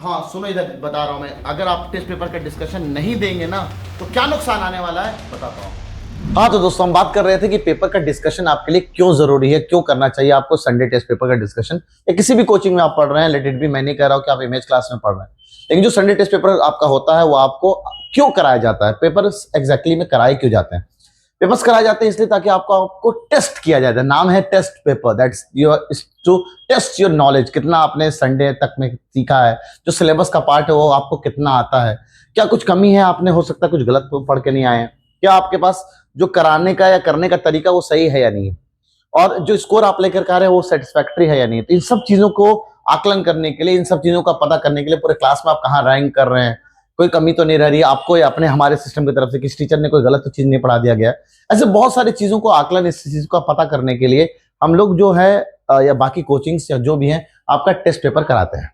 हाँ सुनो, इधर बता रहा हूँ मैं। अगर आप टेस्ट पेपर का डिस्कशन नहीं देंगे ना तो क्या नुकसान आने वाला है बताता हूँ। हाँ तो दोस्तों, हम बात कर रहे थे कि पेपर का डिस्कशन आपके लिए क्यों जरूरी है, क्यों करना चाहिए आपको संडे टेस्ट पेपर का डिस्कशन, या किसी भी कोचिंग में आप पढ़ रहे हैं। लेट इट बी, मैं नहीं कह रहा हूँ कि आप इमेज क्लास में पढ़ रहे हैं, लेकिन जो संडे टेस्ट पेपर आपका होता है वो आपको क्यों कराया जाता है, पेपर एग्जैक्टली में कराए क्यों जाते हैं। पेपर्स कराए जाते हैं इसलिए ताकि आपको टेस्ट किया जाए। नाम है test paper, that's your to test your knowledge, कितना आपने संडे तक में सीखा है, जो सिलेबस का पार्ट है वो आपको कितना आता है, क्या कुछ कमी है, आपने हो सकता है कुछ गलत पढ़ के नहीं आए हैं, क्या आपके पास जो कराने का या करने का तरीका वो सही है या नहीं है, और जो स्कोर आप लेकर के आ रहे हैं वो सेटिस्फैक्ट्री है या नहीं। तो इन सब चीजों को आकलन करने के लिए, इन सब चीजों का पता करने के लिए, पूरे क्लास में आप कहाँ रैंक कर रहे हैं, कोई कमी तो नहीं रह रही है आपको या अपने हमारे सिस्टम की तरफ से, किसी टीचर ने कोई गलत चीज नहीं पढ़ा दिया गया। ऐसे बहुत सारी चीजों को आकलन, इस चीज का पता करने के लिए हम लोग जो है या बाकी कोचिंग्स या जो भी हैं आपका टेस्ट पेपर कराते हैं।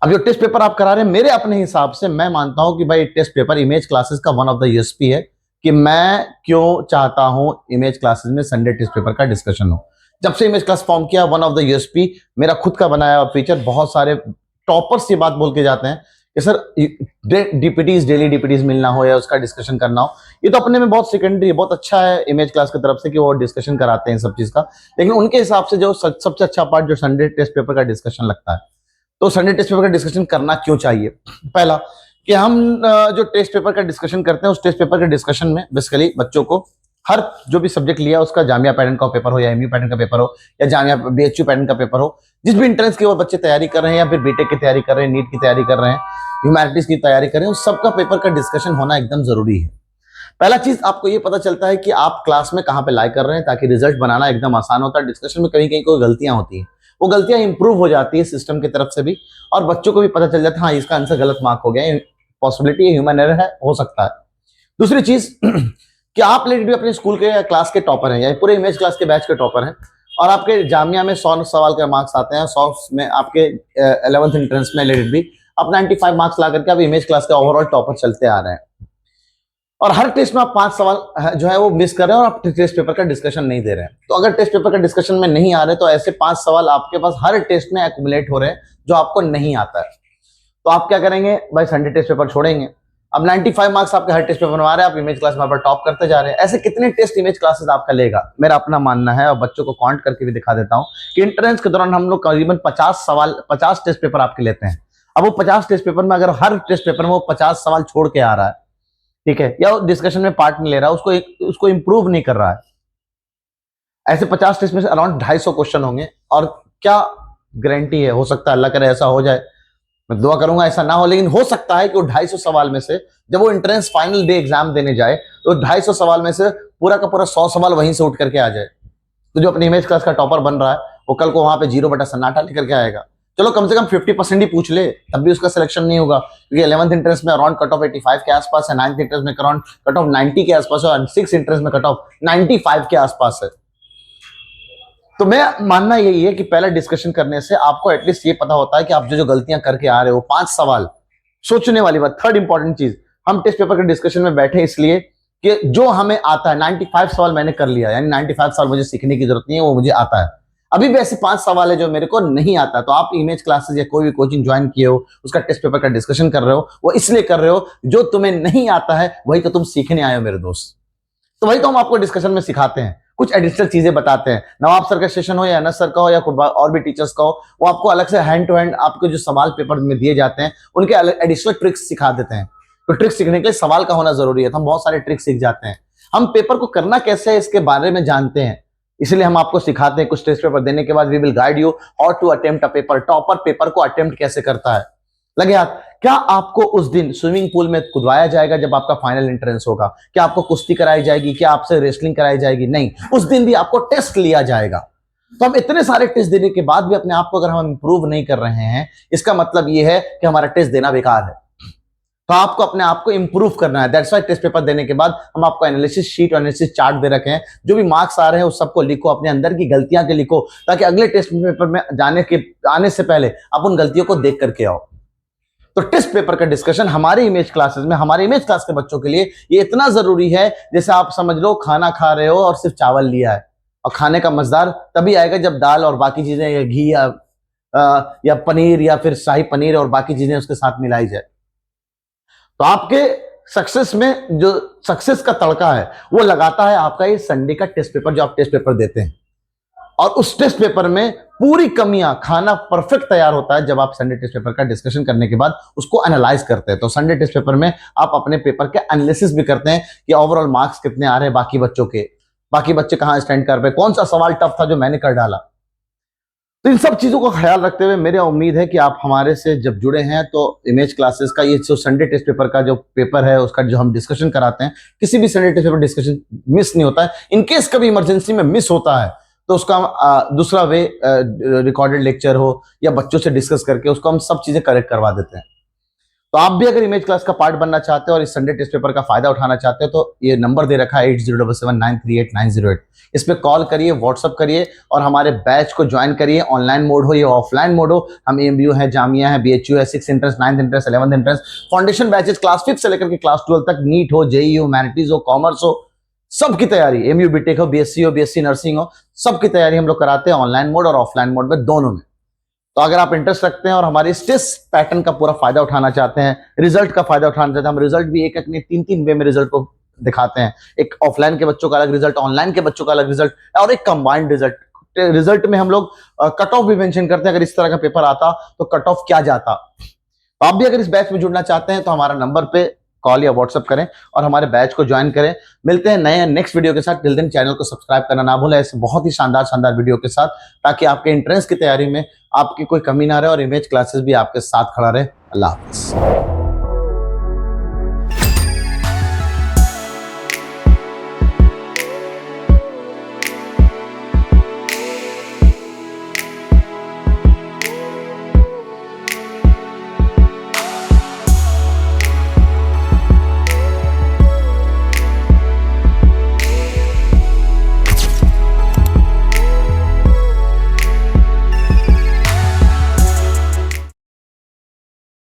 अब जो टेस्ट पेपर आप करा रहे हैं, मेरे अपने हिसाब से मैं मानता हूं कि भाई टेस्ट पेपर इमेज क्लासेस का वन ऑफ द यूएसपी है कि मैं क्यों चाहता हूं इमेज क्लासेस में संडे टेस्ट पेपर का डिस्कशन हो। जब से इमेज क्लास फॉर्म किया, वन ऑफ द यूएसपी मेरा खुद का बनाया हुआ फीचर, बहुत सारे टॉपर्स ये बात बोल के जाते हैं कि सर डीपीटीज, डेली डीपीटीज मिलना हो या उसका डिस्कशन करना हो, ये तो अपने में बहुत सेकेंडरी है, बहुत अच्छा है इमेज क्लास की तरफ से कि वो डिस्कशन कराते हैं सब चीज का। लेकिन उनके हिसाब से जो सबसे अच्छा पार्ट जो संडे टेस्ट पेपर का डिस्कशन लगता है, तो संडे टेस्ट पेपर का डिस्कशन करना क्यों चाहिए। पहला कि हम जो टेस्ट पेपर का डिस्कशन करते हैं, उस टेस्ट पेपर के डिस्कशन में बेसिकली बच्चों को हर जो भी सब्जेक्ट लिया, उसका जामिया पैटर्न का पेपर हो या एमयू पैटर्न का पेपर हो या जामिया बीएचयू पैटर्न का पेपर हो, जिस भी एंट्रेंस की वो बच्चे तैयारी कर रहे हैं या फिर बीटेक की तैयारी कर रहे हैं, नीट की तैयारी कर रहे हैं, ह्यूमैनिटीज की तैयारी कर रहे हैं, उस सबका पेपर का डिस्कशन होना एकदम जरूरी है। पहला चीज आपको ये पता चलता है कि आप क्लास में कहां पे लाई कर रहे हैं, ताकि रिजल्ट बनाना एकदम आसान होता है। डिस्कशन में कहीं कहीं कोई गलतियां होती हैं, वो गलतियां इंप्रूव हो जाती है सिस्टम की तरफ से भी, और बच्चों को भी पता चल जाता है हाँ इसका आंसर गलत मार्क हो गया, पॉसिबिलिटी ह्यूमन एरर है, हो सकता है। दूसरी चीज कि आप लेट भी अपने स्कूल के या क्लास के टॉपर हैं या पूरे इमेज क्लास के बैच के टॉपर हैं, और आपके जामिया में 100 सवाल के मार्क्स आते हैं, 100 में आपके 11th एंट्रेंस में लेट भी आप 95 मार्क्स ला करके आप इमेज क्लास के ओवरऑल टॉपर चलते आ रहे हैं, और हर टेस्ट में आप 5 सवाल जो है वो मिस कर रहे हैं और आप टेस्ट पेपर का डिस्कशन नहीं दे रहे हैं। तो अगर टेस्ट पेपर का डिस्कशन में नहीं आ रहे तो ऐसे 5 सवाल आपके पास हर टेस्ट में एक्यूमुलेट हो रहे हैं जो आपको नहीं आता है। तो आप क्या करेंगे भाई, संडे टेस्ट पेपर छोड़ेंगे। अब 95 मार्क्स आपके हर टेस्ट पेपर में आ रहे हैं, आप इमेज क्लास में पर टॉप करते जा रहे हैं। ऐसे कितने टेस्ट इमेज क्लासेस आपका लेगा, मेरा अपना मानना है, और बच्चों को काउंट करके भी दिखा देता हूं कि इंट्रेंस के दौरान हम लोग करीबन 50 सवाल, 50 टेस्ट पेपर आपके लेते हैं। अब वो 50 टेस्ट पेपर में अगर हर टेस्ट पेपर में वो 50 सवाल छोड़ के आ रहा है, ठीक है, या डिस्कशन में पार्ट नहीं ले रहा, उसको इंप्रूव नहीं कर रहा है, ऐसे 50 टेस्ट में से अराउंड 250 क्वेश्चन होंगे। और क्या गारंटी है, हो सकता है अल्लाह करे ऐसा हो जाए, मैं दुआ करूंगा ऐसा ना हो, लेकिन हो सकता है कि वो 250 सवाल में से जब वो एंट्रेंस फाइनल डे एग्जाम देने जाए तो 250 सवाल में से पूरा का पूरा 100 सवाल वहीं से उठ करके आ जाए। तो जो अपनी इमेज क्लास का टॉपर बन रहा है वो कल को वहां पे 0 बटा सन्नाटा लेकर के आएगा। चलो कम से कम 50% ही पूछ ले, तब भी उसका सिलेक्शन नहीं होगा, क्योंकि 11th इंट्रेंस में अराउंड कट ऑफ 85 के आसपास है, 9th इंट्रेंस में अराउंड कट ऑफ 90 के आसपास है, और 6th इंट्रेंस में कट ऑफ 95 के आसपास है। तो मैं मानना यही है कि पहला डिस्कशन करने से आपको एटलीस्ट ये पता होता है कि आप जो गलतियां करके आ रहे हो, 5 सवाल सोचने वाली बात। थर्ड इंपॉर्टेंट चीज, हम टेस्ट पेपर के डिस्कशन में बैठे इसलिए कि जो हमें आता है 95 सवाल मैंने कर लिया, यानी 95 सवाल मुझे सीखने की जरूरत नहीं है, वो मुझे आता है। अभी भी ऐसे 5 सवाल है जो मेरे को नहीं आता, तो आप इमेज क्लासेस या कोई भी कोचिंग ज्वाइन किए हो, उसका टेस्ट पेपर का डिस्कशन कर रहे हो, वो इसलिए कर रहे हो जो तुम्हें नहीं आता है वही तो तुम सीखने आए हो मेरे दोस्त। तो वही तो हम आपको डिस्कशन में सिखाते हैं, कुछ एडिशनल चीजें बताते हैं। नवाब सर का सेशन हो या अनस सर का हो या और भी टीचर्स का हो, वो आपको अलग से हैंड टू हैंड आपको जो सवाल पेपर में दिए जाते हैं उनके एडिशनल ट्रिक्स सिखा देते हैं। तो ट्रिक्स सीखने के लिए सवाल का होना जरूरी है, तो हम बहुत सारे ट्रिक्स सीख जाते हैं। हम पेपर को करना कैसे है इसके बारे में जानते हैं, इसलिए हम आपको सिखाते हैं। कुछ टेस्ट पेपर देने के बाद we will guide you how to attempt a paper. Topper paper को अटेम्प्ट कैसे करता है, लगे हाथ। क्या आपको उस दिन स्विमिंग पूल में कूदवाया जाएगा जब आपका फाइनल एंट्रेंस होगा? क्या आपको कुश्ती कराई जाएगी? क्या आपसे रेसलिंग कराई जाएगी? नहीं, उस दिन भी आपको टेस्ट लिया जाएगा। तो हम इतने सारे टेस्ट देने के बाद भी अपने आप को अगर हम इंप्रूव नहीं कर रहे हैं, इसका मतलब यह है कि हमारा टेस्ट देना बेकार है। तो आपको अपने आप को इंप्रूव करना है। दैट्स व्हाई टेस्ट पेपर देने के बाद हम आपको एनालिसिस शीट और एनालिसिस चार्ट दे रखे हैं। जो भी मार्क्स आ रहे हैं उस सबको लिखो, अपने अंदर की गलतियां के लिखो, ताकि अगले टेस्ट पेपर में आने से पहले आप उन गलतियों को देख करके आओ। तो टेस्ट पेपर का डिस्कशन हमारे इमेज क्लासेस में, हमारे इमेज क्लास के बच्चों के लिए ये इतना जरूरी है, जैसे आप समझ लो खाना खा रहे हो और सिर्फ चावल लिया है, और खाने का मजेदार तभी आएगा जब दाल और बाकी चीजें, घी या या पनीर या फिर शाही पनीर और बाकी चीजें उसके साथ मिलाई जाए, तो आपके सक्सेस में जो सक्सेस का तड़का है वो लगाता है आपका ये संडे का टेस्ट पेपर, जो आप टेस्ट पेपर देते हैं। और उस टेस्ट पेपर में पूरी कमियां, खाना परफेक्ट तैयार होता है जब आप संडे टेस्ट पेपर का डिस्कशन करने के बाद उसको एनालाइज करते हैं। तो संडे टेस्ट पेपर में आप अपने पेपर के एनालिसिस भी करते हैं कि ओवरऑल मार्क्स कितने आ रहे हैं बाकी बच्चों के, बाकी बच्चे कहां स्टैंड कर रहे, कौन सा सवाल टफ था जो मैंने कर डाला। तो इन सब चीजों का ख्याल रखते हुए मेरी उम्मीद है कि आप हमारे से जब जुड़े हैं तो इमेज क्लासेस का ये जो संडे टेस्ट पेपर का जो पेपर है उसका जो हम डिस्कशन कराते हैं, किसी भी Sunday test paper discussion miss नहीं होता है। इनकेस कभी इमरजेंसी में मिस होता है तो उसका हम दूसरा वे रिकॉर्डेड लेक्चर हो या बच्चों से डिस्कस करके उसको हम सब चीजें करेक्ट करवा देते हैं। तो आप भी अगर इमेज क्लास का पार्ट बनना चाहते हो और इस संडे टेस्ट पेपर का फायदा उठाना चाहते हो तो ये नंबर दे रखा है 8077938908, इस पे कॉल करिए, व्हाट्सअप करिए और हमारे बैच को ज्वाइन करिए। ऑनलाइन मोड हो या ऑफलाइन मोड हो, हम एमबीयू है, जामिया है, बीएचयू है, 6 entrance, 9th entrance, 11th entrance, foundation batches class 5 से लेकर के क्लास 12 तक, नीट हो, जेईई हो, ह्यूमैनिटीज हो, कॉमर्स हो, सबकी तैयारी, एमयू बीटेक हो, बीएससी नर्सिंग हो, सबकी तैयारी हम लोग कराते हैं ऑनलाइन मोड और ऑफलाइन मोड में, दोनों में। तो अगर आप इंटरेस्ट रखते हैं और हमारे इस टेस्ट पैटर्न का पूरा फायदा उठाना चाहते हैं, रिजल्ट का फायदा उठाना चाहते हैं, हम रिजल्ट भी एक नहीं 3 वे में रिजल्ट को दिखाते हैं। एक ऑफलाइन के बच्चों का अलग रिजल्ट, ऑनलाइन के बच्चों का अलग रिजल्ट और एक कंबाइंड रिजल्ट में हम लोग कट ऑफ भी मेंशन करते हैं। अगर इस तरह का पेपर आता तो कट ऑफ क्या जाता। तो आप भी अगर इस बैच में जुड़ना चाहते हैं तो हमारा नंबर पे कॉल या व्हाट्सएप करें और हमारे बैच को ज्वाइन करें। मिलते हैं नए नेक्स्ट वीडियो के साथ। टिल दिन चैनल को सब्सक्राइब करना ना भूलें ऐसे बहुत ही शानदार वीडियो के साथ, ताकि आपके एंट्रेंस की तैयारी में आपकी कोई कमी ना रहे और इमेज क्लासेस भी आपके साथ खड़ा रहे। अल्लाह हाफिज।